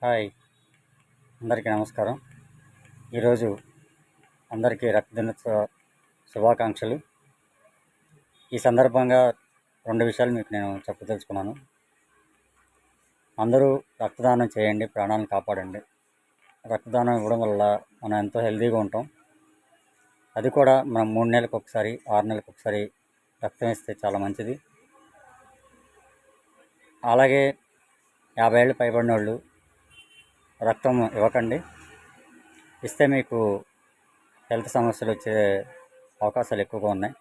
Hi, అందరికీ నమస్కారం. ఈరోజు అందరికీ రక్తదినోత్సవ శుభాకాంక్షలు. ఈ సందర్భంగా 2 విషయాలు మీకు నేను చెప్పదలుచుకున్నాను. అందరూ రక్తదానం చేయండి, ప్రాణాలను కాపాడండి. రక్తదానం ఇవ్వడం వల్ల మనం ఎంతో హెల్తీగా ఉంటాం. అది కూడా మనం 3 నెలలకు ఒకసారి, 6 నెలలకు ఒకసారి రక్తం ఇస్తే చాలా మంచిది. అలాగే 50 ఏళ్ళు పైబడిన వాళ్ళు రక్తం ఇవ్వకండి. ఇస్తే మీకు హెల్త్ సమస్యలు వచ్చే అవకాశాలు ఎక్కువగా ఉన్నాయి.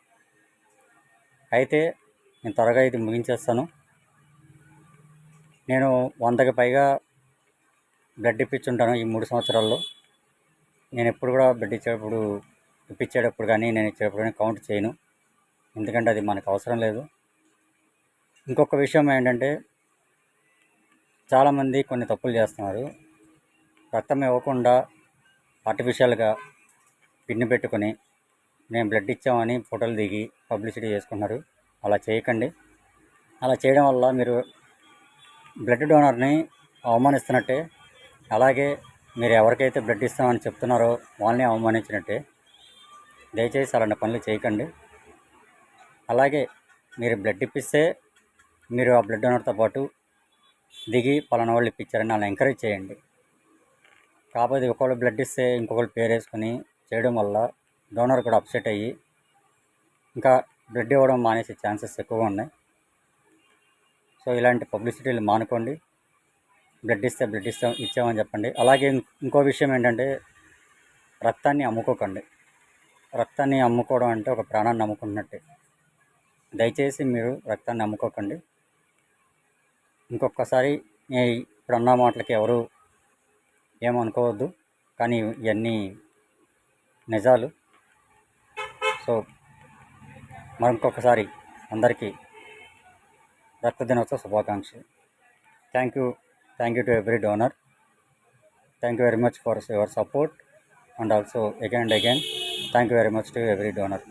అయితే నేను త్వరగా ఇది ముగించేస్తాను. నేను 100కి పైగా బ్లడ్ ఇప్పించుంటాను ఈ 3 సంవత్సరాల్లో. నేను ఎప్పుడు కూడా బ్లడ్ ఇప్పించేటప్పుడు కానీ నేను ఇచ్చేటప్పుడు కానీ కౌంట్ చేయను, ఎందుకంటే అది మనకు అవసరం లేదు. ఇంకొక విషయం ఏంటంటే, చాలామంది కొన్ని తప్పులు చేస్తున్నారు. రక్తం ఇవ్వకుండా ఆర్టిఫిషియల్గా పిన్ పెట్టుకొని మేము బ్లడ్ ఇచ్చామని ఫోటోలు దిగి పబ్లిసిటీ చేసుకుంటున్నారు. అలా చేయకండి. అలా చేయడం వల్ల మీరు బ్లడ్ డోనర్ని అవమానిస్తున్నట్టే, అలాగే మీరు ఎవరికైతే బ్లడ్ ఇస్తామని చెప్తున్నారో వాళ్ళని అవమానించినట్టే. దయచేసి అలాంటి పనులు చేయకండి. అలాగే మీరు బ్లడ్ ఇప్పిస్తే మీరు ఆ బ్లడ్ డోనర్తో పాటు దిగి పలానా వాళ్ళు ఇప్పించారని వాళ్ళని ఎంకరేజ్ చేయండి. కాకపోతే ఒకళ్ళు బ్లడ్ ఇస్తే ఇంకొకళ్ళు పేరు వేసుకొని చేయడం వల్ల డోనర్ కూడా అప్సెట్ అయ్యి ఇంకా బ్లడ్ ఇవ్వడం మానేసే ఛాన్సెస్ ఎక్కువగా ఉన్నాయి. సో ఇలాంటి పబ్లిసిటీలు మానుకోండి. బ్లడ్ ఇచ్చామని చెప్పండి. అలాగే ఇంకో విషయం ఏంటంటే, రక్తాన్ని అమ్ముకోకండి. రక్తాన్ని అమ్ముకోవడం అంటే ఒక ప్రాణాన్ని అమ్ముకున్నట్టే. దయచేసి మీరు రక్తాన్ని అమ్ముకోకండి. ఇంకొకసారి ఇప్పుడున్న మాటలకి ఎవరు ఏమనుకోవద్దు, కానీ ఇవన్నీ నిజాలు. సో మరొకసారి అందరికీ రక్త దినోత్సవ శుభాకాంక్షలు. Thank you to every donor. Thank you very much for your support, and also again and again thank you very much to every donor.